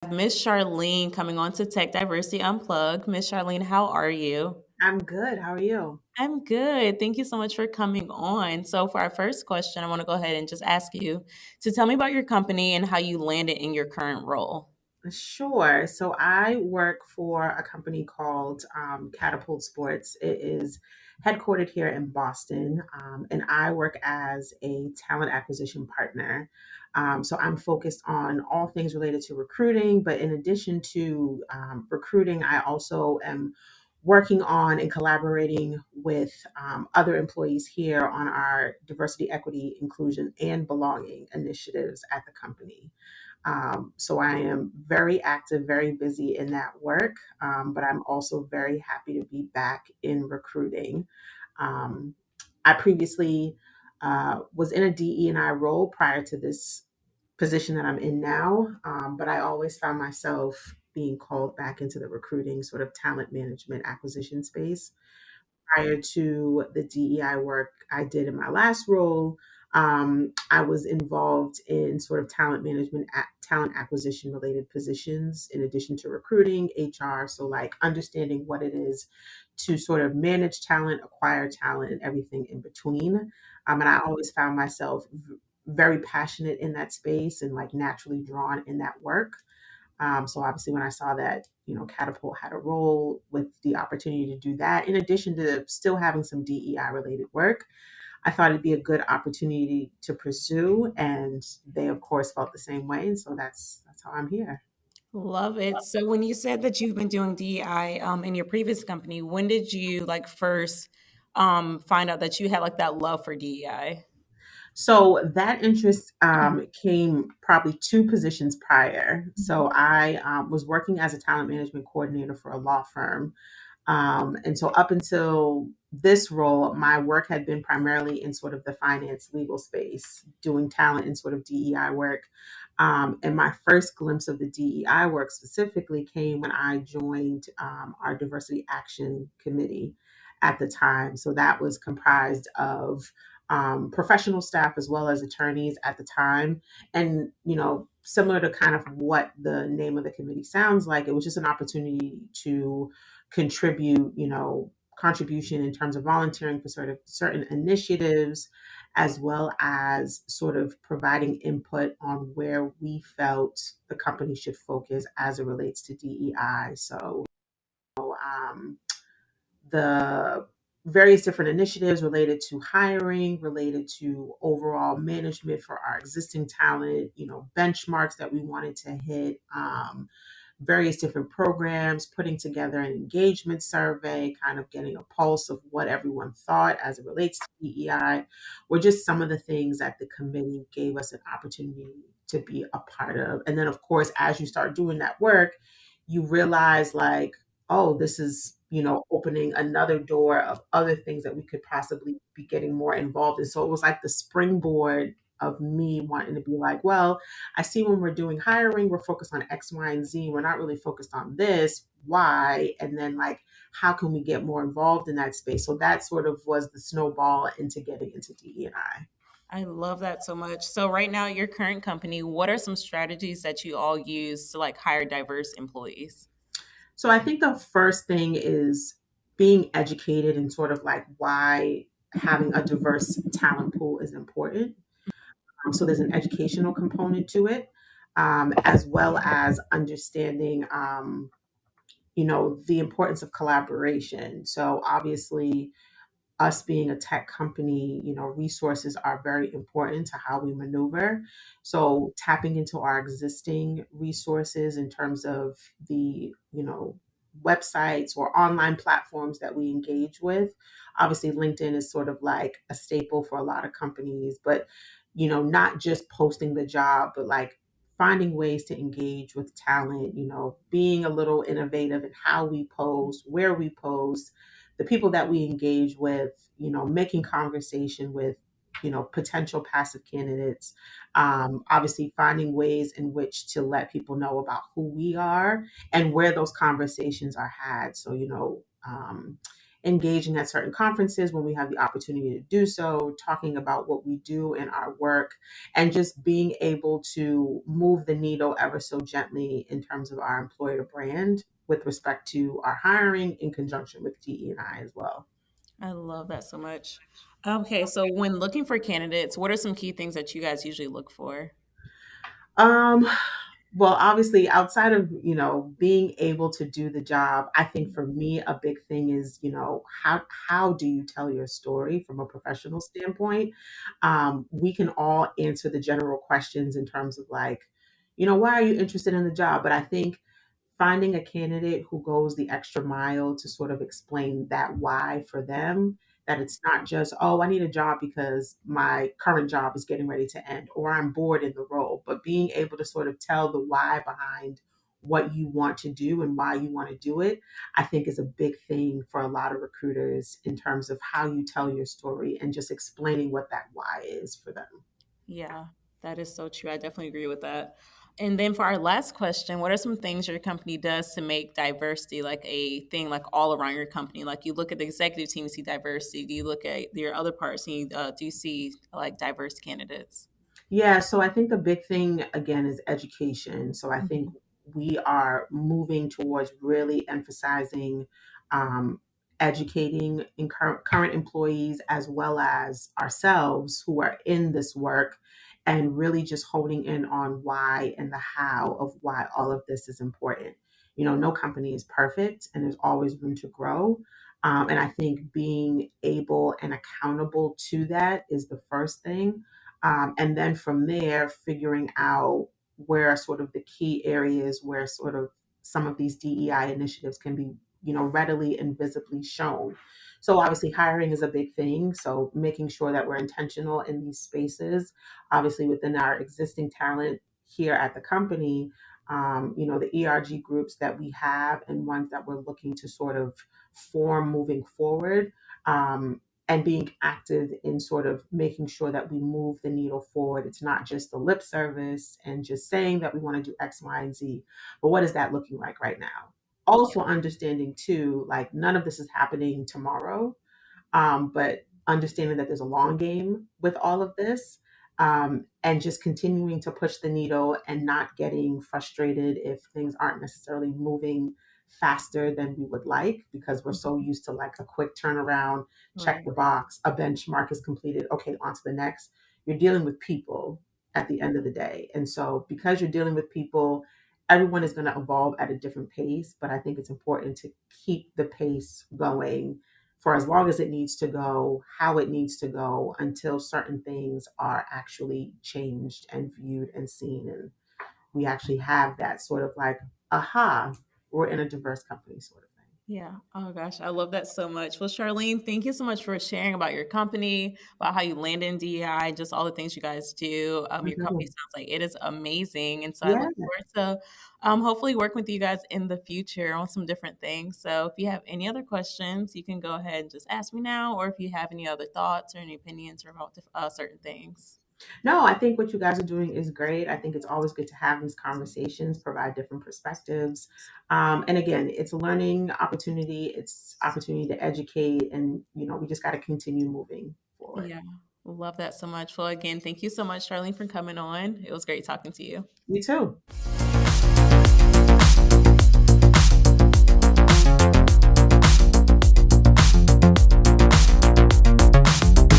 Miss Charlene coming on to Tech Diversity Unplugged. Miss Charlene, how are you? I'm good. How are you? I'm good. Thank you so much for coming on. So, for our first question, I want to go ahead and just ask you to tell me about your company and how you landed in your current role. Sure. So I work for a company called Catapult Sports. It is headquartered here in Boston, and I work as a talent acquisition partner. So I'm focused on all things related to recruiting, but in addition to recruiting, I also am working on and collaborating with other employees here on our diversity, equity, inclusion, and belonging initiatives at the company. So I am very active, very busy in that work, but I'm also very happy to be back in recruiting. Um, I previously was in a DE&I role prior to this position that I'm in now, but I always found myself being called back into the recruiting sort of talent management acquisition space prior to the DEI work I did in my last role. I was involved in sort of talent management, talent acquisition related positions, in addition to recruiting, HR. So, like understanding what it is to sort of manage talent, acquire talent, and everything in between. And I always found myself very passionate in that space and like naturally drawn in that work. So obviously, when I saw that, Catapult had a role with the opportunity to do that, in addition to still having some DEI related work, I thought it'd be a good opportunity to pursue. And they, of course, felt the same way. And so that's how I'm here. Love it. So, when you said that you've been doing DEI in your previous company, when did you like first find out that you had like that love for DEI? So that interest came probably two positions prior. So I was working as a talent management coordinator for a law firm. And so up until this role, my work had been primarily in sort of the finance legal space, doing talent and sort of DEI work. And my first glimpse of the DEI work specifically came when I joined our diversity action committee at the time. So that was comprised of professional staff as well as attorneys at the time. And, similar to kind of what the name of the committee sounds like, it was just an opportunity to contribute, contribution in terms of volunteering for sort of certain initiatives, as well as sort of providing input on where we felt the company should focus as it relates to DEI. So, the various different initiatives related to hiring, related to overall management for our existing talent, benchmarks that we wanted to hit, various different programs, putting together an engagement survey, kind of getting a pulse of what everyone thought as it relates to DEI, were just some of the things that the committee gave us an opportunity to be a part of. And then, of course, as you start doing that work, you realize, like, oh, this is, opening another door of other things that we could possibly be getting more involved in. So it was like the springboard of me wanting to be like, well, I see when we're doing hiring, we're focused on X, Y, and Z. We're not really focused on this, why, and then like, how can we get more involved in that space? So that sort of was the snowball into getting into DE&I. I love that so much. So, right now, your current company, what are some strategies that you all use to like hire diverse employees? So I think the first thing is being educated and sort of like why having a diverse talent pool is important. So there's an educational component to it, as well as understanding, the importance of collaboration. So obviously, us being a tech company, resources are very important to how we maneuver. So tapping into our existing resources in terms of the, websites or online platforms that we engage with. Obviously, LinkedIn is sort of like a staple for a lot of companies, but, not just posting the job, but like finding ways to engage with talent, being a little innovative in how we post, where we post, the people that we engage with, making conversation with, potential passive candidates, obviously finding ways in which to let people know about who we are and where those conversations are had. So, engaging at certain conferences when we have the opportunity to do so, talking about what we do in our work, and just being able to move the needle ever so gently in terms of our employer brand with respect to our hiring in conjunction with DE&I as well. I love that so much. Okay, so when looking for candidates, what are some key things that you guys usually look for? Um, well, obviously, outside of, being able to do the job, I think for me, a big thing is, how do you tell your story from a professional standpoint? We can all answer the general questions in terms of like, why are you interested in the job? But I think finding a candidate who goes the extra mile to sort of explain that why for them, that it's not just, oh, I need a job because my current job is getting ready to end or I'm bored in the role, but being able to sort of tell the why behind what you want to do and why you want to do it, I think is a big thing for a lot of recruiters in terms of how you tell your story and just explaining what that why is for them. Yeah, that is so true. I definitely agree with that. And then for our last question, what are some things your company does to make diversity like a thing like all around your company? Like you look at the executive team, you see diversity. Do you look at your other parts and do you see like diverse candidates? Yeah, so I think the big thing again is education. So I think Mhm. we are moving towards really emphasizing um, educating current employees as well as ourselves who are in this work and really just honing in on why and the how of why all of this is important. No company is perfect and there's always room to grow. And I think being able and accountable to that is the first thing, and then from there, figuring out where are sort of the key areas where sort of some of these DEI initiatives can be, readily and visibly shown. So obviously hiring is a big thing. So making sure that we're intentional in these spaces, obviously within our existing talent here at the company, the ERG groups that we have and ones that we're looking to sort of form moving forward. And being active in sort of making sure that we move the needle forward. It's not just the lip service and just saying that we want to do X, Y, and Z, but what is that looking like right now? Also, understanding too, like none of this is happening tomorrow, but understanding that there's a long game with all of this, and just continuing to push the needle and not getting frustrated if things aren't necessarily moving faster than we would like because we're so used to like a quick turnaround, check Right. the box, a benchmark is completed, okay, on to the next. You're dealing with people at the end of the day. And so because you're dealing with people, everyone is going to evolve at a different pace, but I think it's important to keep the pace going for as long as it needs to go, how it needs to go until certain things are actually changed and viewed and seen. And we actually have that sort of like, aha, we're in a diverse company sort of thing. Yeah. Oh gosh, I love that so much. Well, Charlene, thank you so much for sharing about your company, about how you land in DEI, just all the things you guys do. Your company Mhm. sounds like it is amazing, and so I Yeah. look forward to hopefully working with you guys in the future on some different things. So, if you have any other questions, you can go ahead and just ask me now, or if you have any other thoughts or any opinions about certain things. No, I think what you guys are doing is great. I think it's always good to have these conversations, provide different perspectives. And again, it's a learning opportunity, it's opportunity to educate, and we just got to continue moving forward. Yeah, love that so much. Well, again, thank you so much, Charlene, for coming on. It was great talking to you. You too.